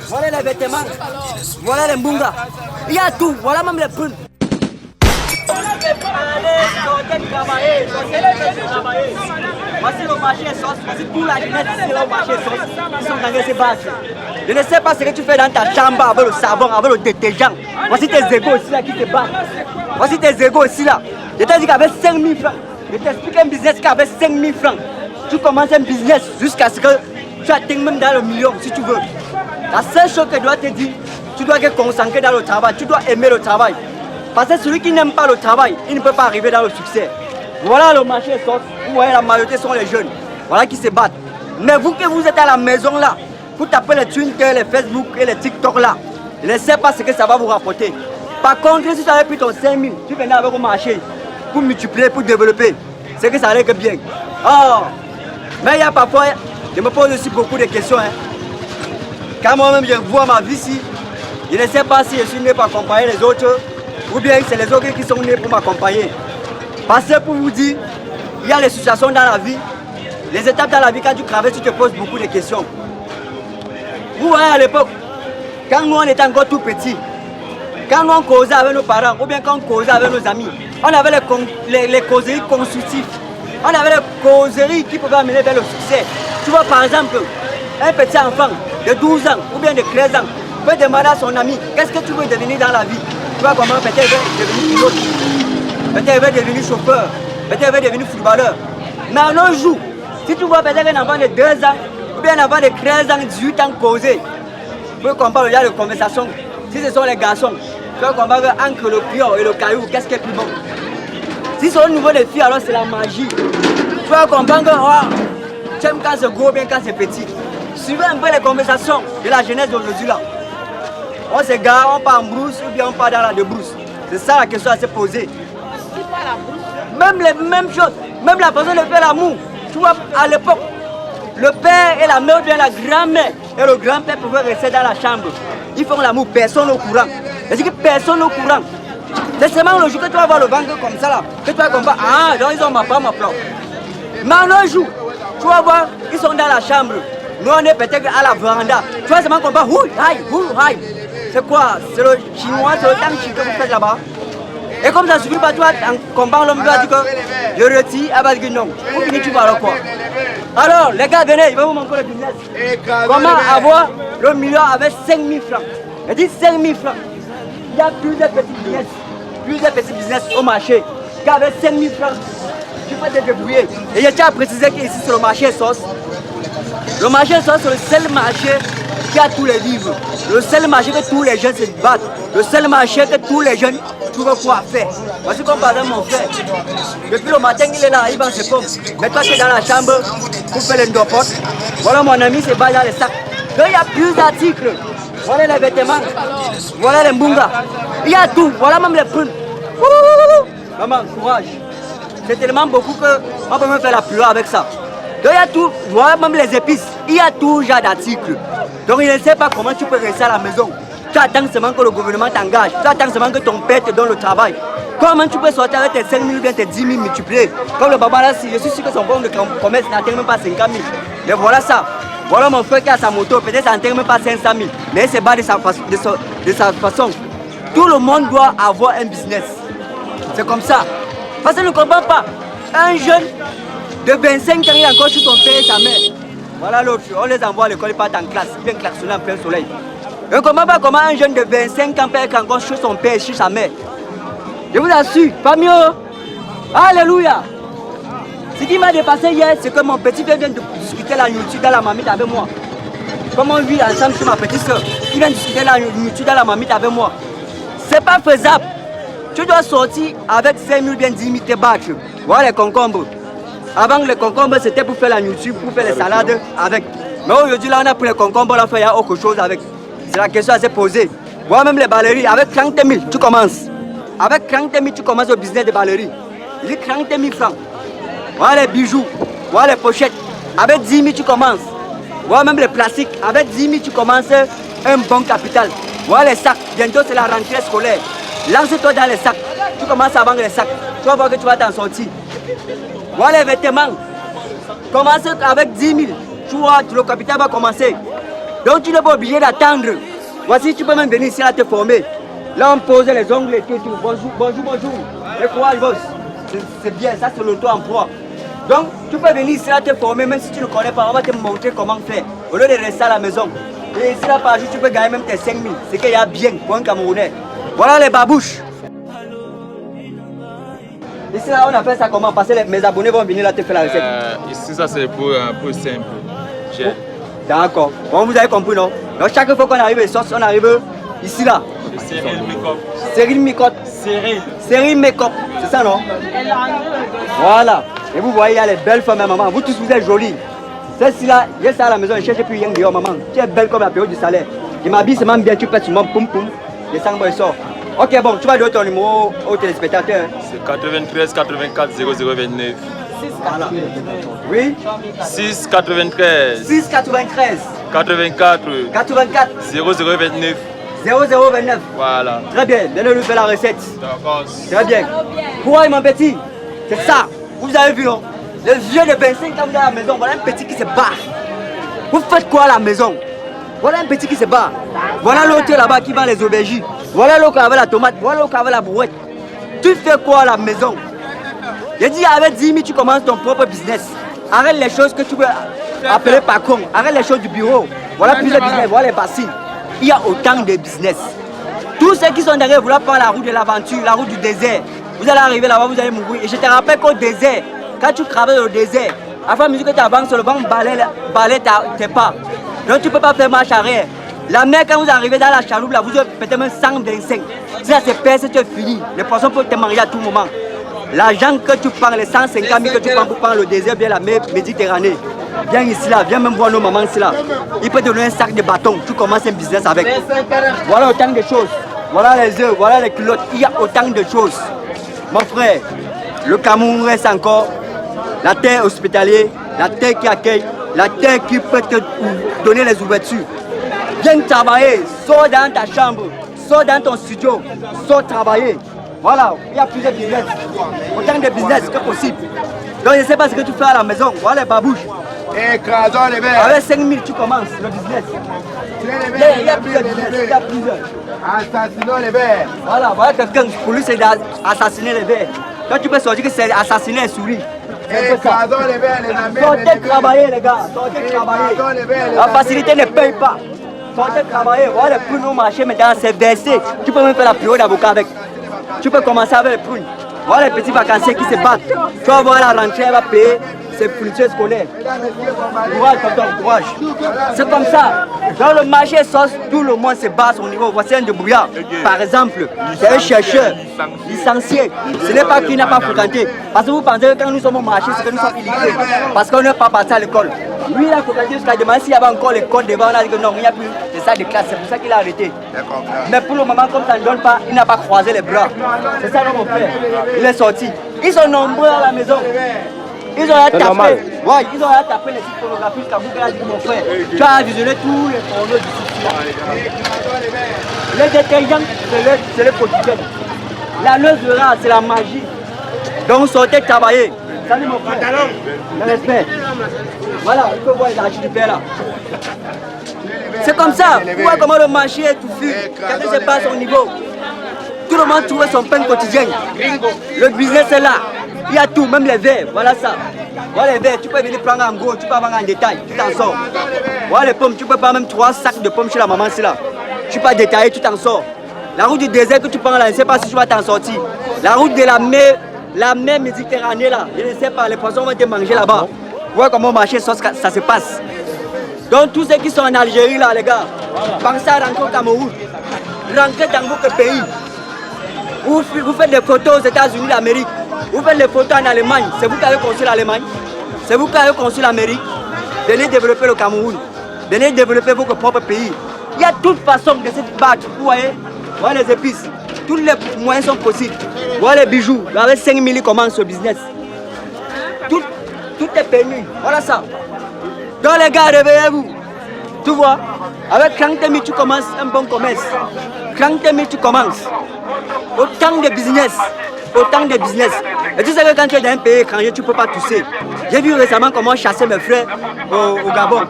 Voilà les vêtements. Voilà les mbungas. Il y a tout. Voilà même les prunes. Allez, sortez travailler. Voici le marché sauce. Voici tout la jeunesse ici au marché sauce. Ils sont en train de se battre. Je ne sais pas ce que tu fais dans ta chambre avec le savon, avec le détergent. Voici tes égos ici là qui te battent. Voici tes égos ici là. Je t'ai dit qu'avec 5 000 francs, je t'explique un business qu'avec 5 000 francs, tu commences un business jusqu'à ce que tu atteignes même dans le million si tu veux. La seule chose que je dois te dire, tu dois te concentrer dans le travail, tu dois aimer le travail. Parce que celui qui n'aime pas le travail, il ne peut pas arriver dans le succès. Voilà le marché sauce, vous voyez la majorité sont les jeunes, voilà qui se battent. Mais vous que vous êtes à la maison là, vous tapez les Twitter, les Facebook et les TikTok là, je ne sais pas ce que ça va vous rapporter. Par contre, si tu avais pris ton 5 000, tu venais avec au marché pour multiplier, pour développer, c'est que ça allait que bien. Oh, mais il y a parfois, je me pose aussi beaucoup de questions. Quand moi-même je vois ma vie ici, je ne sais pas si je suis né pour accompagner les autres ou bien c'est les autres qui sont nés pour m'accompagner. Parce que pour vous dire, il y a les situations dans la vie, les étapes dans la vie, quand tu travailles, tu te poses beaucoup de questions. Vous voyez à l'époque, quand nous on était encore tout petits, quand nous on causait avec nos parents ou bien quand on causait avec nos amis, on avait les causeries constructives. On avait les causeries qui pouvaient amener vers le succès. Tu vois par exemple, un petit enfant de 12 ans ou bien de 13 ans peut demander à son ami, qu'est-ce que tu veux devenir dans la vie? Tu vois comment peut-être il veut devenir pilote, peut-être il veut devenir chauffeur, peut-être il veut devenir footballeur. Mais en un jour, si tu vois peut-être un enfant de 2 ans ou bien un enfant de 13 ans, 18 ans causer, tu peux comprendre le genre de conversation. Si ce sont les garçons, tu peux comprendre entre le pion et le caillou, qu'est-ce qui est plus bon? Si c'est au niveau des filles, alors c'est la magie. Tu vas comprendre que oh, tu aimes quand c'est gros, bien quand c'est petit. Suivez un peu les conversations de la jeunesse d'aujourd'hui là. On se gare, on part en brousse ou bien on part dans la débrousse. C'est ça la question à se poser. Même les mêmes choses, même la façon de faire l'amour. Tu vois, à l'époque, le père et la mère ou bien la grand-mère et le grand-père pouvaient rester dans la chambre. Ils font l'amour, personne au courant. C'est-à-dire que personne au courant. C'est seulement le jour que tu vas voir le ventre comme ça là, que tu vas comprendre, ah, donc ils ont ma femme, ma plan. Mais en un jour, tu vas voir, ils sont dans la chambre. Nous on est peut-être à la véranda. Tu vas seulement comprendre, houh, c'est quoi? C'est le chinois, c'est le tang chi que vous faites là-bas. Et comme ça ne suffit pas, toi, en combat, l'homme va dire que je retire, elle va dire non. Vous finissez, tu vas alors quoi? Alors, les gars, venez, il va vous manquer le business. Comment avoir le million avec 5 000 francs? Je dis 5 000 francs. Il y a plusieurs petits business au marché. Qu'avec 5 000 francs, tu peux te débrouiller. Et je tiens à préciser qu'ici, c'est le marché sauce. Le marché sauce, c'est le seul marché qui a tous les livres. Le seul marché que tous les jeunes se battent. Le seul marché que tous les jeunes trouvent quoi faire. Voici comme par exemple mon frère. Depuis le matin, il est là, il vend ses pommes. Mais toi, tu es dans la chambre pour faire les ndopotes. Voilà mon ami, c'est bas dans les sacs. Donc il y a plus d'articles. Voilà les vêtements. Voilà les mbungas. Il y a tout. Voilà même les prunes. Maman, courage. C'est tellement beaucoup qu'on peut même faire la pluie avec ça. Donc il y a tout. Voilà même les épices. Il y a tout genre d'articles. Donc il ne sait pas comment tu peux rester à la maison. Tu attends seulement que le gouvernement t'engage. Tu attends seulement que ton père te donne le travail. Comment tu peux sortir avec tes 5 000 ou bien tes 10 000 multipliés? Comme le baba là, je suis sûr que son bon de commerce n'atteint même pas 50 000. Mais voilà ça. Voilà mon frère qui a sa moto. Peut-être ça n'atteint même pas 500 000. Mais il se bat de sa façon. Tout le monde doit avoir un business. C'est comme ça. Parce que je ne comprends pas. Un jeune de 25 ans, il est encore sur son père et sa mère. Voilà l'autre. On les envoie à l'école, ils partent en classe. Ils viennent klaxonner en plein soleil. Je ne comprends pas comment un jeune de 25 ans peut être encore sur son père et sur sa mère. Je vous assure, pas mieux. Alléluia. Ce qui m'a dépassé hier, c'est que mon petit frère vient de discuter la nourriture dans la marmite avec moi. Comme on vit ensemble sur ma petite soeur, qui vient de discuter la nourriture dans la marmite avec moi. C'est pas faisable. Tu dois sortir avec 5 000 bien 10 000 te battre. Voilà les concombres. Avant les concombres, c'était pour faire la nourriture, pour faire les salades avec. Mais aujourd'hui, là, on a pris les concombres, on fait autre chose avec. C'est la question à se poser. Voilà même les ballerines, avec 30 000, tu commences. Avec 30 000, tu commences au business de ballerines. Il dit 30 000 francs. Voilà les bijoux, voilà les pochettes. Avec 10 000, tu commences. Voilà même les plastiques. Avec 10 000, tu commences un bon capital. Voilà les sacs. Bientôt, c'est la rentrée scolaire. Lance-toi dans les sacs. Tu commences à vendre les sacs. Tu vas voir que tu vas t'en sortir. Voilà les vêtements. Commence avec 10 000. Tu vois, le capital va commencer. Donc tu n'es pas obligé d'attendre. Voici, tu peux même venir ici à te former. Là, on pose les ongles et tout. Bonjour, bonjour, bonjour. Le courage, boss. C'est bien, ça c'est l'auto-emploi. Donc, tu peux venir ici à te former, même si tu ne connais pas, on va te montrer comment faire. Au lieu de rester à la maison. Et ici, là, par jour, tu peux gagner même tes 5 000. C'est qu'il y a bien pour un Camerounais. Voilà les babouches. Ici, là, on a fait ça comment? Parce que mes abonnés vont venir là te faire la recette. Ici, ça c'est pour simple. D'accord. Bon, vous avez compris, non? Donc, chaque fois qu'on arrive à sauce, on arrive ici, là. Cyril Mikop. Cyril Mikop. Cyril Mikop. C'est ça, non? Voilà. Et vous voyez, il y a les belles femmes, maman. Vous tous, vous êtes jolies. Celle-ci là, j'ai ça à la maison, je ne cherche plus rien dehors, maman. Tu es belle comme la période du salaire. Je m'habille seulement bien, tu pètes sur moi, poum poum. Je sens que je sors. Ok, bon, tu vas donner ton numéro au téléspectateur. C'est 93 84 0029. Voilà. Oui? 6 93 6 93 84 84 0029. 0029. Voilà. Très bien, donnez-lui faire la recette. D'accord. Très bien. Quoi, mon petit? C'est ça. Vous avez vu, non? Le vieux de 25 ans dans la maison, voilà un petit qui se bat. Vous faites quoi à la maison? Voilà un petit qui se bat. Voilà l'autre là-bas qui vend les aubergines. Voilà l'autre avec la tomate. Voilà l'autre avec la brouette. Tu fais quoi à la maison? J'ai dit avec 10 000, tu commences ton propre business. Arrête les choses que tu veux appeler par con. Arrête les choses du bureau. Voilà plusieurs business. Voilà les bassines. Il y a autant de business. Tous ceux qui sont derrière vouloir prendre la route de l'aventure, la route du désert. Vous allez arriver là-bas, vous allez mourir. Et je te rappelle qu'au désert, quand tu travailles au désert, avant mesure que tu avances sur le banc, balaye tes pas. Donc tu ne peux pas faire marche arrière. La mer, quand vous arrivez dans la chaloupe, là, vous avez peut-être même 125. Si ça se perce, tu es fini. Les poissons peuvent te manger à tout moment. L'argent que tu prends, les 150 000 que tu prends pour prendre le désert, bien la mer Méditerranée. Viens ici là, viens même voir nos mamans ici là. Il peut te donner un sac de bâtons, tu commences un business avec. Voilà autant de choses. Voilà les œufs, voilà les culottes. Il y a autant de choses. Mon frère, le Cameroun reste encore la terre hospitalière, la terre qui accueille, la terre qui peut te donner les ouvertures. Viens travailler, sors dans ta chambre, sors dans ton studio, sors travailler. Voilà, il y a plusieurs business, autant de business que possible. Donc je ne sais pas ce que tu fais à la maison, voilà les babouches. Écrasons les verres. Avec 5 000 tu commences le business. Il y a plusieurs business, il y a plusieurs. Assassinons les verres. Voilà quelqu'un, pour lui c'est d'assassiner les verres. Quand tu peux sortir que c'est assassiner un souris. Écrasons les verres, les amis. Sortez travailler les gars, sortez travailler. La facilité ne paye pas. Sortez travailler, voilà les prunes au marché maintenant c'est versé. Tu peux même faire la période d'avocat avec. Tu peux commencer avec les prunes. Voilà les petits vacanciers qui se battent. Tu vas voir la rentrée, elle va payer ses fournitures scolaires. Courage, tonton, courage. C'est comme ça. Dans le marché sauce, tout le monde se bat à son niveau. Voici un débrouillard. Par exemple, c'est un chercheur, licencié. Ce n'est pas qu'il n'a pas fréquenté. Parce que vous pensez que quand nous sommes au marché, c'est que nous sommes illités. Parce qu'on n'est pas passé à l'école. Lui, il a fréquenté jusqu'à demander s'il y avait encore l'école devant. On a dit que non, il n'y a plus de salle de classe. C'est pour ça qu'il a arrêté. Mais pour le moment, comme ça ne donne pas, il n'a pas croisé les bras. C'est ça mon frère. Il est sorti. Ils sont nombreux à la maison. Ils ont tapé. Ouais, ils ont tapé les sites pornographiques comme vous a dit mon frère. Tu as visionné tous les pornos du site. Les détergents, c'est le quotidien. La leuse de race, c'est la magie. Donc sortez travailler. Salut mon frère. Le respect. Voilà, on peut voir les archives du père là. C'est comme ça. Vous voyez comment le marché est touffu. Quand il se passe au niveau. Tout le monde trouve son pain quotidien. Le business est là. Il y a tout, même les verres. Voilà ça. Voilà les verres. Tu peux venir prendre en gros, tu peux vendre en détail. Tu t'en sors. Voilà les pommes. Tu peux prendre même 3 sacs de pommes chez la maman, c'est là. Tu peux détailler, tu t'en sors. La route du désert que tu prends là, je ne sais pas si tu vas t'en sortir. La route de la mer Méditerranée là, je ne sais pas, les poissons vont te manger là-bas. Voilà comment marcher, ça se passe. Donc tous ceux qui sont en Algérie là, les gars, pensez à rentrer au Cameroun. Rentrez dans votre pays. Vous faites des photos aux États-Unis d'Amérique. Vous faites des photos en Allemagne. C'est vous qui avez construit l'Allemagne. C'est vous qui avez construit l'Amérique. Venez développer le Cameroun. Venez développer votre propre pays. Il y a toute façon de se battre. Vous voyez, voilà les épices. Tous les moyens sont possibles. Voilà les bijoux. Avec 5 000, ils commencent ce business. Tout est permis. Voilà ça. Donc les gars, réveillez-vous. Tu vois, avec 30 000, tu commences un bon commerce. 30 000, tu commences. Autant de business. Autant de business. Et tu sais que quand tu es dans un pays étranger, tu ne peux pas tousser. J'ai vu récemment comment chasser mes frères au Gabon.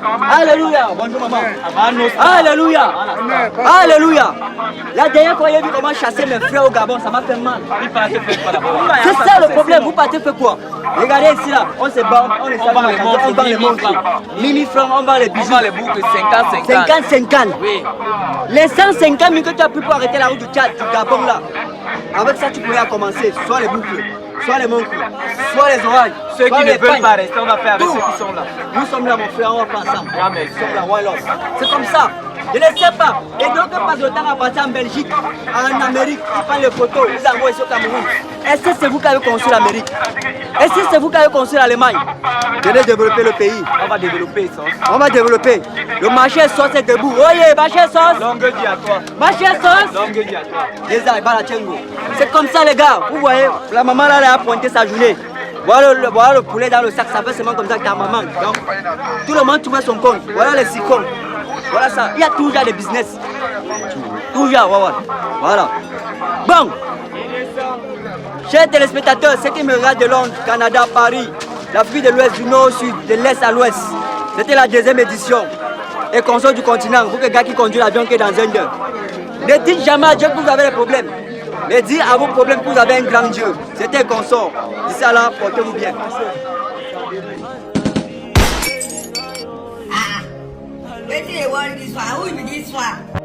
Alléluia. Bonjour maman. Alléluia. Alléluia. La dernière fois, j'ai vu comment chasser mes frères au Gabon, ça m'a fait mal. C'est ça le problème, vous partez faire quoi? Regardez ici là, on se bat, on les salue, on vend les montres. 1000 francs, on vend les bijoux. On vend les boucles 50-50. 50-50. Oui. Les 150 000 que tu as pris pour arrêter la route du Tchad, du Gabon là. Avec ça, tu pourrais commencer, soit les boucles, soit les montres, soit les oreilles. Ceux qui ne veulent pas rester, on va faire avec ceux qui sont là. Nous sommes là, mon frère, on va faire ensemble. Jamais. Nous sommes là, Wallos. C'est comme ça. Je ne sais pas. Et donc, on passe le temps à partir en Belgique, en Amérique, ils prennent les photos, ils envoient ici au Cameroun. Est-ce que c'est vous qui avez construit l'Amérique? Est-ce que c'est vous qui avez construit l'Allemagne? Venez développer le pays. On va développer ça. On va développer. Le marché sauce est debout. Oye, marché sauce. Longue vie à toi. Marché sauce. Longue vie à toi. C'est comme ça les gars, vous voyez, la maman là elle a pointé sa journée. Voilà le poulet dans le sac, ça fait seulement comme ça que ta maman. Donc, tout le monde trouve son compte. Voilà les 6 comptes. Voilà ça, il y a toujours des business. Toujours, voilà. Bon, chers téléspectateurs, ceux qui me regardent de Londres, Canada, Paris, l'Afrique de l'Ouest, du Nord au Sud, de l'Est à l'Ouest, c'était la 2e édition. Et console du continent, vous que gars qui conduit l'avion qui est dans un deux. Ne dites jamais à Dieu que vous avez des problèmes. Mais dites à vos problèmes que vous avez un grand Dieu. C'était un consort. D'ici là, portez-vous bien. Wait till they want this one. Who will be this one?